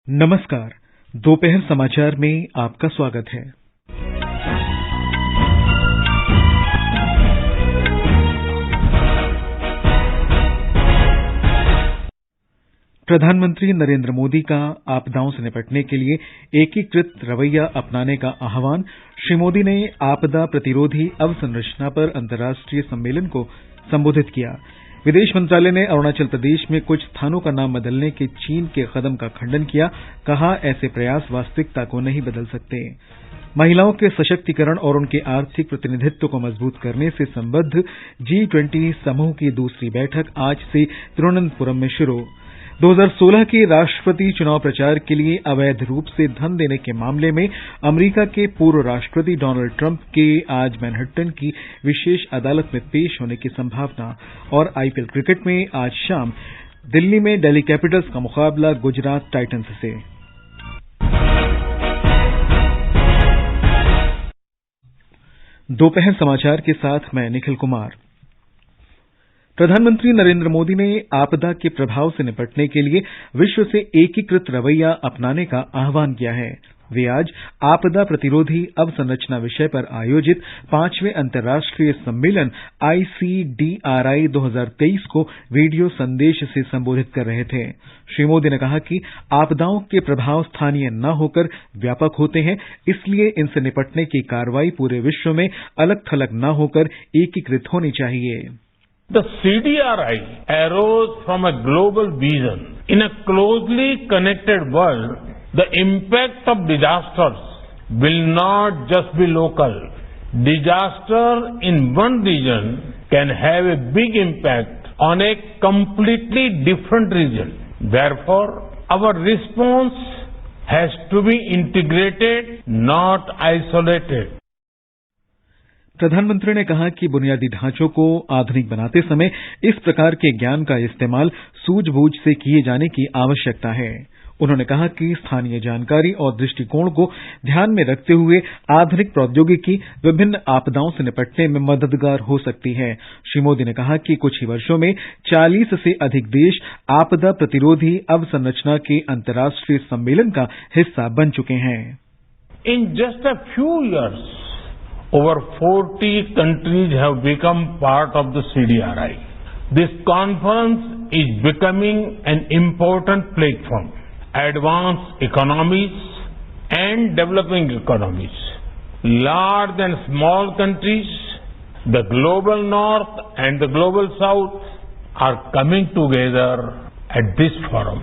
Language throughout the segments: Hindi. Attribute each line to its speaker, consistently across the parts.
Speaker 1: नमस्कार। दोपहर समाचार में आपका स्वागत है। प्रधानमंत्री नरेंद्र मोदी का आपदाओं से निपटने के लिए एकीकृत रवैया अपनाने का आह्वान। श्री मोदी ने आपदा प्रतिरोधी अवसंरचना पर अंतर्राष्ट्रीय सम्मेलन को संबोधित किया। विदेश मंत्रालय ने अरुणाचल प्रदेश में कुछ स्थानों का नाम बदलने के चीन के कदम का खंडन किया। कहा, ऐसे प्रयास वास्तविकता को नहीं बदल सकते। महिलाओं के सशक्तिकरण और उनके आर्थिक प्रतिनिधित्व को मजबूत करने से संबद्ध G20 समूह की दूसरी बैठक आज से तिरुवनंतपुरम में शुरू। 2016 के राष्ट्रपति चुनाव प्रचार के लिए अवैध रूप से धन देने के मामले में अमेरिका के पूर्व राष्ट्रपति डोनाल्ड ट्रंप के आज मैनहट्टन की विशेष अदालत में पेश होने की संभावना। और आईपीएल क्रिकेट में आज शाम दिल्ली में दिल्ली कैपिटल्स का मुकाबला गुजरात टाइटंस से। दोपहर समाचार के साथ मैं निखिल कुमार। प्रधानमंत्री नरेंद्र मोदी ने आपदा के प्रभाव से निपटने के लिए विश्व से एकीकृत रवैया अपनाने का आह्वान किया है। वे आज आपदा प्रतिरोधी अवसंरचना विषय पर आयोजित 5वें अंतर्राष्ट्रीय सम्मेलन ICDRI 2023 को वीडियो संदेश से संबोधित कर रहे थे। श्री मोदी ने कहा कि आपदाओं के प्रभाव स्थानीय न होकर व्यापक होते हैं, इसलिए इनसे निपटने की कार्रवाई पूरे विश्व में अलग-थलग न होकर एकीकृत होनी चाहिए।
Speaker 2: The CDRI arose from a global vision. In a closely connected world, the impact of disasters will not just be local. Disaster in one region can have a big impact on a completely different region. Therefore, our response has to be integrated, not isolated.
Speaker 1: प्रधानमंत्री ने कहा कि बुनियादी ढांचों को आधुनिक बनाते समय इस प्रकार के ज्ञान का इस्तेमाल सूझबूझ से किए जाने की आवश्यकता है। उन्होंने कहा कि स्थानीय जानकारी और दृष्टिकोण को ध्यान में रखते हुए आधुनिक प्रौद्योगिकी विभिन्न आपदाओं से निपटने में मददगार हो सकती है। श्री मोदी ने कहा कि कुछ ही वर्षों में 40 से अधिक देश आपदा प्रतिरोधी अवसंरचना के अंतर्राष्ट्रीय सम्मेलन का हिस्सा बन चुके हैं।
Speaker 2: In just a few years, over 40 countries have become part of the CDRI. This conference is becoming an important platform. Advanced economies and developing economies, large and small countries, the global north and the global south are coming together at this forum.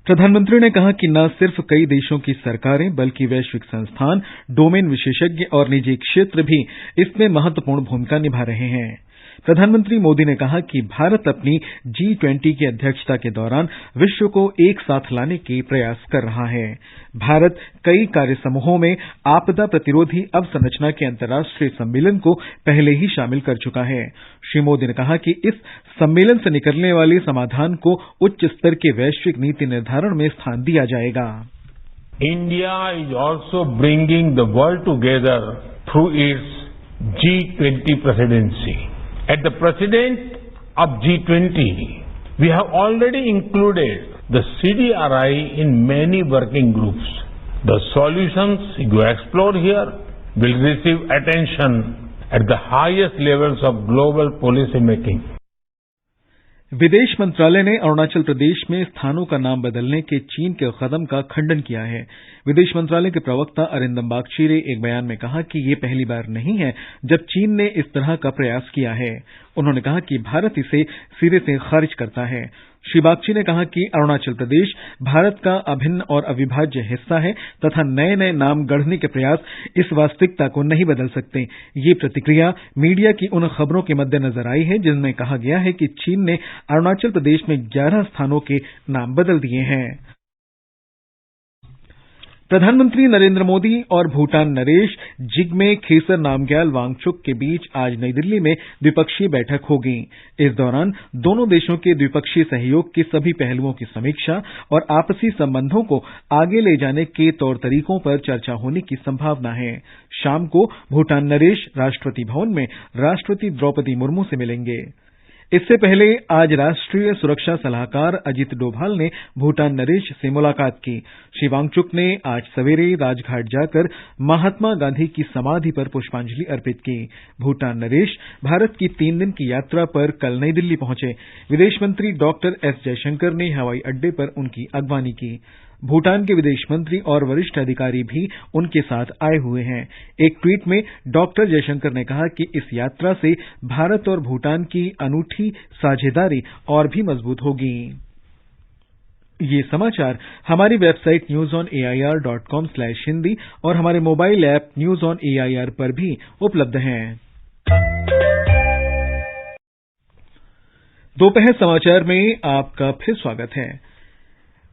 Speaker 1: प्रधानमंत्री ने कहा कि न सिर्फ कई देशों की सरकारें बल्कि वैश्विक संस्थान, डोमेन विशेषज्ञ और निजी क्षेत्र भी इसमें महत्वपूर्ण भूमिका निभा रहे हैं। प्रधानमंत्री मोदी ने कहा कि भारत अपनी G20 की अध्यक्षता के दौरान विश्व को एक साथ लाने के प्रयास कर रहा है। भारत कई कार्य समूहों में आपदा प्रतिरोधी अवसंरचना के अंतर्राष्ट्रीय सम्मेलन को पहले ही शामिल कर चुका है। श्री मोदी ने कहा कि इस सम्मेलन से निकलने वाले समाधान को उच्च स्तर के वैश्विक नीति निर्धारण में स्थान दिया जाएगा।
Speaker 2: India is also bringing the world together through its G20 presidency. At the president of G20, we have already included the CDRI in many working groups. The solutions you explore here will receive attention at the highest levels of global policy making.
Speaker 1: विदेश मंत्रालय ने अरुणाचल प्रदेश में स्थानों का नाम बदलने के चीन के कदम का खंडन किया है। विदेश मंत्रालय के प्रवक्ता अरिंदम बागची ने एक बयान में कहा कि ये पहली बार नहीं है जब चीन ने इस तरह का प्रयास किया है। उन्होंने कहा कि भारत इसे सिरे से खारिज करता है। श्री बागची ने कहा कि अरुणाचल प्रदेश भारत का अभिन्न और अविभाज्य हिस्सा है तथा नए नए नाम गढ़ने के प्रयास इस वास्तविकता को नहीं बदल सकते। ये प्रतिक्रिया मीडिया की उन खबरों के मद्देनजर आई है जिनमें कहा गया है कि चीन ने अरुणाचल प्रदेश में 11 स्थानों के नाम बदल दिए हैं। प्रधानमंत्री नरेंद्र मोदी और भूटान नरेश जिग्मे खेसर नामग्याल वांगचुक के बीच आज नई दिल्ली में द्विपक्षीय बैठक होगी। इस दौरान दोनों देशों के द्विपक्षीय सहयोग के सभी पहलुओं की समीक्षा और आपसी संबंधों को आगे ले जाने के तौर तरीकों पर चर्चा होने की संभावना है। शाम को भूटान नरेश राष्ट्रपति भवन में राष्ट्रपति द्रौपदी मुर्मू से मिलेंगे। इससे पहले आज राष्ट्रीय सुरक्षा सलाहकार अजित डोभाल ने भूटान नरेश से मुलाकात की। श्री वांगचुक ने आज सवेरे राजघाट जाकर महात्मा गांधी की समाधि पर पुष्पांजलि अर्पित की। भूटान नरेश भारत की 3 दिन की यात्रा पर कल नई दिल्ली पहुंचे। विदेश मंत्री डॉक्टर एस जयशंकर ने हवाई अड्डे पर उनकी अगवानी की। भूटान के विदेश मंत्री और वरिष्ठ अधिकारी भी उनके साथ आए हुए हैं। एक ट्वीट में डॉक्टर जयशंकर ने कहा कि इस यात्रा से भारत और भूटान की अनूठी साझेदारी और भी मजबूत होगी। ये समाचार हमारी वेबसाइट newsonair.com/hindi और हमारे mobile app news on AIR पर भी उपलब्ध हैं। दोपहर समाचार में आपका फिर स्वागत है।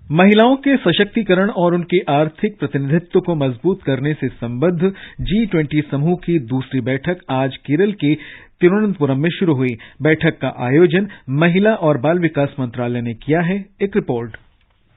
Speaker 1: महिलाओं के सशक्तिकरण और उनके आर्थिक प्रतिनिधित्व को मजबूत करने से संबद्ध G20 समूह की दूसरी बैठक आज केरल के तिरुवनंतपुरम में शुरू हुई। बैठक का आयोजन महिला और बाल विकास मंत्रालय ने किया है। एक रिपोर्ट।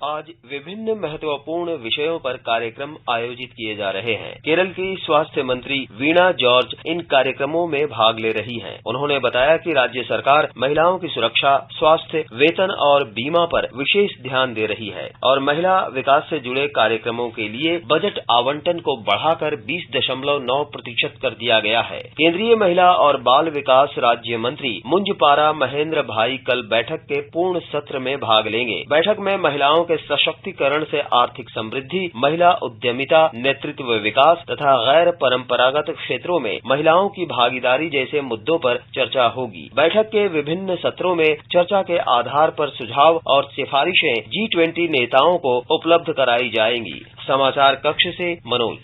Speaker 3: आज विभिन्न महत्वपूर्ण विषयों पर कार्यक्रम आयोजित किए जा रहे हैं। केरल की स्वास्थ्य मंत्री वीणा जॉर्ज इन कार्यक्रमों में भाग ले रही हैं। उन्होंने बताया कि राज्य सरकार महिलाओं की सुरक्षा, स्वास्थ्य, वेतन और बीमा पर विशेष ध्यान दे रही है और महिला विकास से जुड़े कार्यक्रमों के लिए बजट आवंटन को बढ़ाकर 20.9% कर दिया गया है। केंद्रीय महिला और बाल विकास राज्य मंत्री मुंजपारा महेंद्र भाई कल बैठक के पूर्ण सत्र में भाग लेंगे। बैठक में महिलाओं के सशक्तिकरण से आर्थिक समृद्धि, महिला उद्यमिता, नेतृत्व विकास तथा गैर परंपरागत क्षेत्रों में महिलाओं की भागीदारी जैसे मुद्दों पर चर्चा होगी। बैठक के विभिन्न सत्रों में चर्चा के आधार पर सुझाव और सिफारिशें G20 नेताओं को उपलब्ध कराई जाएंगी। समाचार कक्ष से मनोज।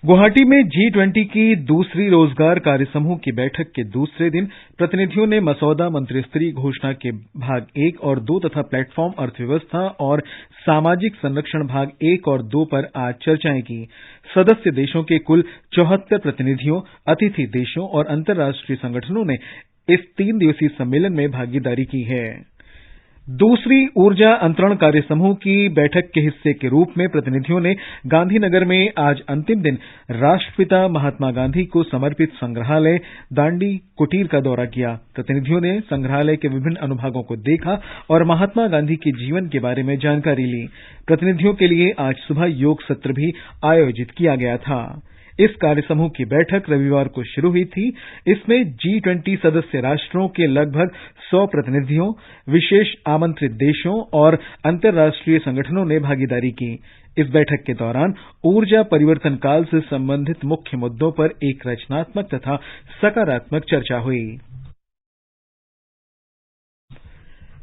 Speaker 1: गुवाहाटी में G20 की दूसरी रोजगार कार्य समूह की बैठक के दूसरे दिन प्रतिनिधियों ने मसौदा मंत्रिस्तरीय घोषणा के भाग 1 और 2 तथा प्लेटफॉर्म अर्थव्यवस्था और सामाजिक संरक्षण भाग 1 और 2 पर आज चर्चाएं की। सदस्य देशों के कुल 74 प्रतिनिधियों, अतिथि देशों और अंतर्राष्ट्रीय संगठनों ने इस 3 दिवसीय सम्मेलन में भागीदारी की है। दूसरी ऊर्जा अंतरण कार्य समूह की बैठक के हिस्से के रूप में प्रतिनिधियों ने गांधीनगर में आज अंतिम दिन राष्ट्रपिता महात्मा गांधी को समर्पित संग्रहालय दांडी कुटीर का दौरा किया। प्रतिनिधियों ने संग्रहालय के विभिन्न अनुभागों को देखा और महात्मा गांधी के जीवन के बारे में जानकारी ली। प्रतिनिधियों के लिए आज सुबह योग सत्र भी आयोजित किया गया था। इस कार्य समूह की बैठक रविवार को शुरू हुई थी। इसमें G20 सदस्य राष्ट्रों के लगभग 100 प्रतिनिधियों, विशेष आमंत्रित देशों और अंतर्राष्ट्रीय संगठनों ने भागीदारी की। इस बैठक के दौरान ऊर्जा परिवर्तन काल से संबंधित मुख्य मुद्दों पर एक रचनात्मक तथा सकारात्मक चर्चा हुई।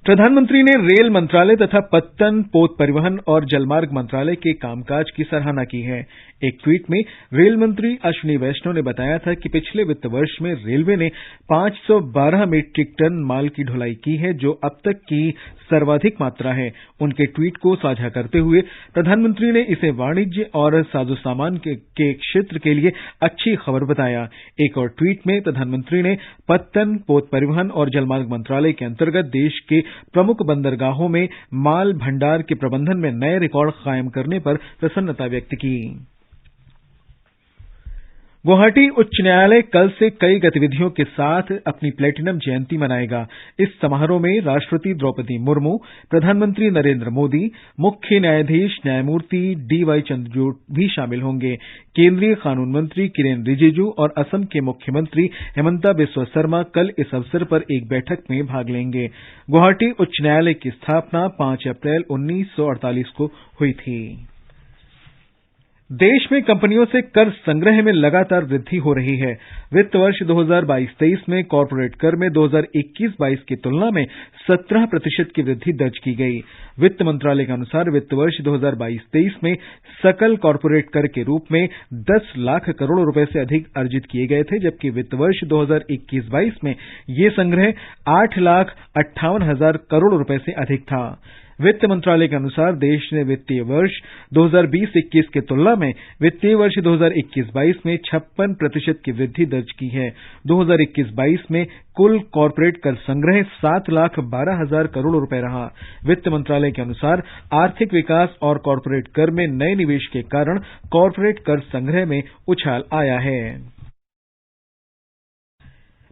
Speaker 1: प्रधानमंत्री ने रेल मंत्रालय तथा पत्तन, पोत परिवहन और जलमार्ग मंत्रालय के कामकाज की सराहना की है। एक ट्वीट में रेल मंत्री अश्विनी वैष्णव ने बताया था कि पिछले वित्त वर्ष में रेलवे ने 512 मीट्रिक टन माल की ढुलाई की है, जो अब तक की सर्वाधिक मात्रा है। उनके ट्वीट को साझा करते हुए प्रधानमंत्री ने इसे वाणिज्य और साजोसामान के क्षेत्र के लिए अच्छी खबर बताया। एक और ट्वीट में प्रधानमंत्री ने पत्तन, पोत परिवहन और जलमार्ग मंत्रालय के अंतर्गत देश के प्रमुख बंदरगाहों में माल भंडार के प्रबंधन में नए रिकॉर्ड कायम करने पर प्रसन्नता व्यक्त की। गुवाहाटी उच्च न्यायालय कल से कई गतिविधियों के साथ अपनी प्लेटिनम जयंती मनाएगा। इस समारोह में राष्ट्रपति द्रौपदी मुर्मू, प्रधानमंत्री नरेंद्र मोदी, मुख्य न्यायाधीश न्यायमूर्ति DY चंद्रचूड़ भी शामिल होंगे। केंद्रीय कानून मंत्री किरेन रिजिजू और असम के मुख्यमंत्री हेमंता बिस्वा शर्मा कल इस अवसर पर एक बैठक में भाग लेंगे। गुवाहाटी उच्च न्यायालय की स्थापना 5 अप्रैल 1948 को हुई थी। देश में कंपनियों से कर संग्रह में लगातार वृद्धि हो रही है। वित्त वर्ष 2022-23 में कॉर्पोरेट कर में 2021-22 की तुलना में 17% की वृद्धि दर्ज की गई। वित्त मंत्रालय के अनुसार वित्त वर्ष 2022-23 में सकल कॉर्पोरेट कर के रूप में 10 लाख करोड़ रुपए से अधिक अर्जित किए गए थे, जबकि वित्त वर्ष 2021-22 में ये संग्रह 8,58,000 करोड़ रुपए से अधिक था। वित्त मंत्रालय के अनुसार देश ने वित्तीय वर्ष 2020-21 की तुलना में वित्तीय वर्ष 2021-22 में 56% की वृद्धि दर्ज की है। 2021-22 में कुल कॉर्पोरेट कर संग्रह 7,12,000 करोड़ रुपए रहा। वित्त मंत्रालय के अनुसार आर्थिक विकास और कॉर्पोरेट कर में नए निवेश के कारण कॉर्पोरेट कर संग्रह में उछाल आया है।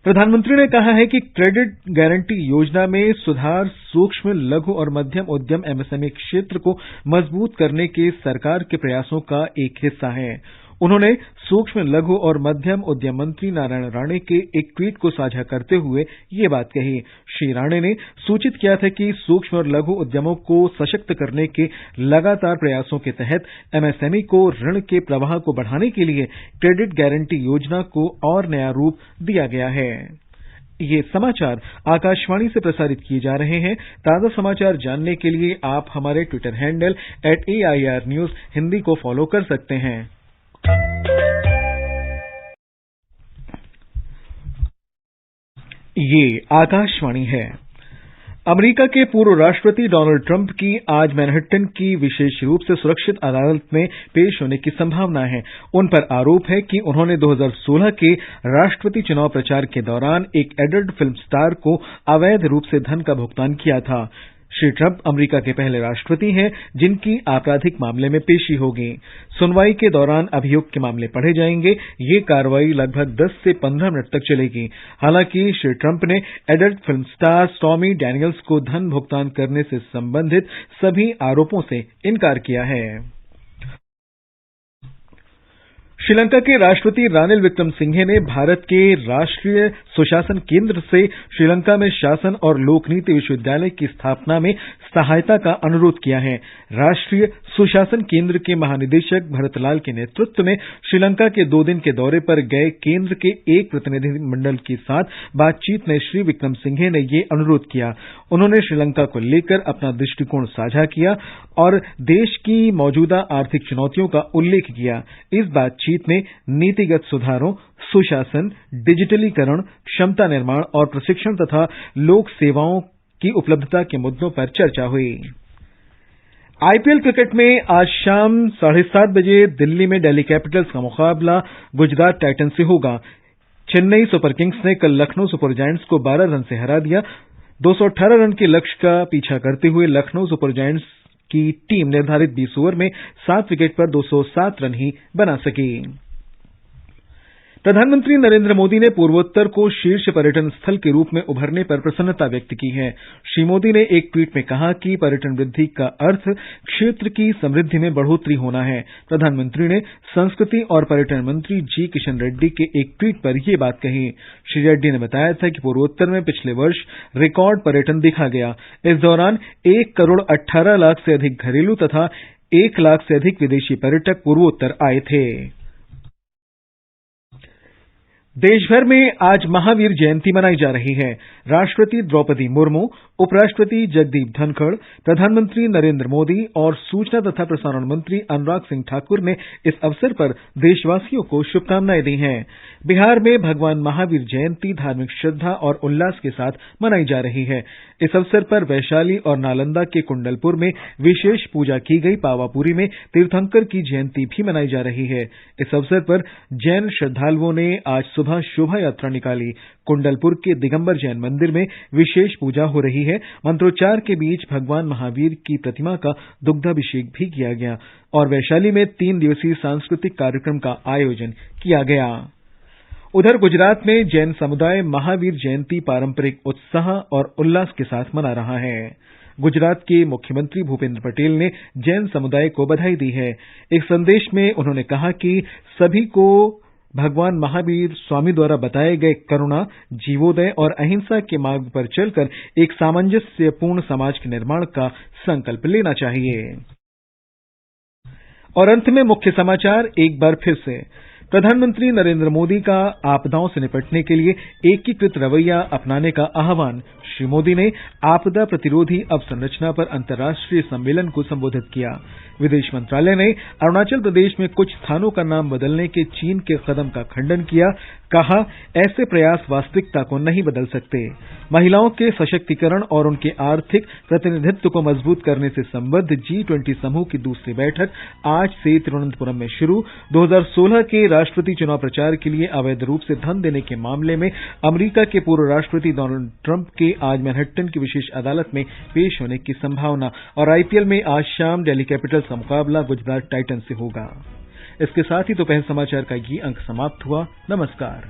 Speaker 1: प्रधानमंत्री ने कहा है कि क्रेडिट गारंटी योजना में सुधार सूक्ष्म, लघु और मध्यम उद्यम एमएसएमई क्षेत्र को मजबूत करने के सरकार के प्रयासों का एक हिस्सा है। उन्होंने सूक्ष्म, लघु और मध्यम उद्यम मंत्री नारायण राणे के एक ट्वीट को साझा करते हुए ये बात कही। श्री राणे ने सूचित किया था कि सूक्ष्म और लघु उद्यमों को सशक्त करने के लगातार प्रयासों के तहत एमएसएमई को ऋण के प्रवाह को बढ़ाने के लिए क्रेडिट गारंटी योजना को और नया रूप दिया गया है। ये समाचार आकाशवाणी से प्रसारित किए जा रहे हैं। ताजा समाचार जानने के लिए आप हमारे Twitter handle @AIR News Hindi को फॉलो कर सकते हैं। ये आकाशवाणी है। अमेरिका के पूर्व राष्ट्रपति डोनाल्ड ट्रंप की आज मैनहट्टन की विशेष रूप से सुरक्षित अदालत में पेश होने की संभावना है। उन पर आरोप है कि उन्होंने 2016 के राष्ट्रपति चुनाव प्रचार के दौरान एक एडल्ट फिल्म स्टार को अवैध रूप से धन का भुगतान किया था। श्री ट्रंप अमेरिका के पहले राष्ट्रपति हैं जिनकी आपराधिक मामले में पेशी होगी। सुनवाई के दौरान अभियोग के मामले पढ़े जाएंगे। ये कार्रवाई लगभग 10 से 15 मिनट तक चलेगी। हालांकि श्री ट्रंप ने adult film star stormy Daniels को धन भुगतान करने से संबंधित सभी आरोपों से इनकार किया है। श्रीलंका के राष्ट्रपति रानिल विक्रमसिंघे ने भारत के राष्ट्रीय सुशासन केंद्र से श्रीलंका में शासन और लोकनीति विश्वविद्यालय की स्थापना में सहायता का अनुरोध किया है। राष्ट्रीय सुशासन केंद्र के महानिदेशक भरतलाल के नेतृत्व में श्रीलंका के 2 दिन के दौरे पर गए केंद्र के एक प्रतिनिधिमंडल के साथ बातचीत में श्री विक्रमसिंघे ने ये अनुरोध किया। उन्होंने श्रीलंका को लेकर अपना दृष्टिकोण साझा किया और देश की मौजूदा आर्थिक चुनौतियों का उल्लेख किया। इस बातचीत में नीतिगत सुधारों, सुशासन, डिजिटलीकरण, क्षमता निर्माण और प्रशिक्षण तथा लोक सेवाओं की उपलब्धता के मुद्दों पर चर्चा हुई। आईपीएल क्रिकेट में आज शाम 7:30 बजे दिल्ली में दिल्ली कैपिटल्स का मुकाबला गुजरात टाइटंस से होगा। चेन्नई सुपर किंग्स ने कल लखनऊ सुपर जायंट्स को 12 रन से हरा दिया। 218 रन के लक्ष्य का पीछा करते हुए लखनऊ सुपर जायंट्स की टीम निर्धारित 20 ओवर में 7 विकेट पर 207 रन ही बना सकी। प्रधानमंत्री नरेंद्र मोदी ने पूर्वोत्तर को शीर्ष पर्यटन स्थल के रूप में उभरने पर प्रसन्नता व्यक्त की है। श्री मोदी ने एक ट्वीट में कहा कि पर्यटन वृद्धि का अर्थ क्षेत्र की समृद्धि में बढ़ोतरी होना है। प्रधानमंत्री ने संस्कृति और पर्यटन मंत्री जी किशन रेड्डी के एक ट्वीट पर यह बात कही। श्री रेड्डी ने बताया था कि पूर्वोत्तर में पिछले वर्ष रिकॉर्ड पर्यटन देखा गया। इस दौरान 1 करोड़ 18 लाख से अधिक घरेलू तथा 1 लाख से अधिक विदेशी पर्यटक पूर्वोत्तर आए थे। देश भर में आज महावीर जयंती मनाई जा रही है। राष्ट्रपति द्रौपदी मुर्मू, उपराष्ट्रपति जगदीप धनखड़, प्रधानमंत्री नरेंद्र मोदी और सूचना तथा प्रसारण मंत्री अनुराग सिंह ठाकुर ने इस अवसर पर देशवासियों को शुभकामनाएं दी हैं। बिहार में भगवान महावीर जयंती धार्मिक श्रद्धा और उल्लास के साथ मनाई जा रही है। इस अवसर पर वैशाली और नालंदा के कुंडलपुर में विशेष पूजा की गई। पावापुरी में तीर्थंकर की जयंती भी मनाई जा रही है। इस अवसर पर जैन श्रद्धालुओं ने आज सुबह शोभा यात्रा निकाली। कुंडलपुर के दिगंबर जैन मंदिर में विशेष पूजा हो रही है। मंत्रोच्चार के बीच भगवान महावीर की प्रतिमा का दुग्धाभिषेक भी किया गया और वैशाली में 3 दिवसीय सांस्कृतिक कार्यक्रम का आयोजन किया गया। उधर गुजरात में जैन समुदाय महावीर जयंती पारंपरिक उत्साह और उल्लास के साथ मना रहा है। गुजरात के मुख्यमंत्री भूपेंद्र पटेल ने जैन समुदाय को बधाई दी है। एक संदेश में उन्होंने कहा कि सभी को भगवान महावीर स्वामी द्वारा बताए गए करुणा, जीवोदय और अहिंसा के मार्ग पर चलकर एक सामंजस्यपूर्ण समाज के निर्माण का संकल्प लेना चाहिए। और अंत में मुख्य समाचार एक बार फिर से। प्रधानमंत्री नरेंद्र मोदी का आपदाओं से निपटने के लिए एकीकृत रवैया अपनाने का आह्वान। श्री मोदी ने आपदा प्रतिरोधी अवसंरचना पर अंतर्राष्ट्रीय सम्मेलन को संबोधित किया। विदेश मंत्रालय ने अरुणाचल प्रदेश में कुछ स्थानों का नाम बदलने के चीन के कदम का खंडन किया। कहा, ऐसे प्रयास वास्तविकता को नहीं बदल सकते। महिलाओं के सशक्तिकरण और उनके आर्थिक प्रतिनिधित्व को मजबूत करने से संबद्ध G20 समूह की दूसरी बैठक आज से तिरुवनंतपुरम में शुरू। 2016 के राष्ट्रपति चुनाव प्रचार के लिए अवैध रूप से धन देने के मामले में अमेरिका के पूर्व राष्ट्रपति डोनाल्ड ट्रंप के आज मैनहट्टन की विशेष अदालत में पेश होने की संभावना। और आईपीएल में आज शाम दिल्ली कैपिटल्स का मुकाबला गुजरात टाइटंस से होगा। इसके साथ ही दोपहर समाचार का ये अंक समाप्त हुआ। नमस्कार।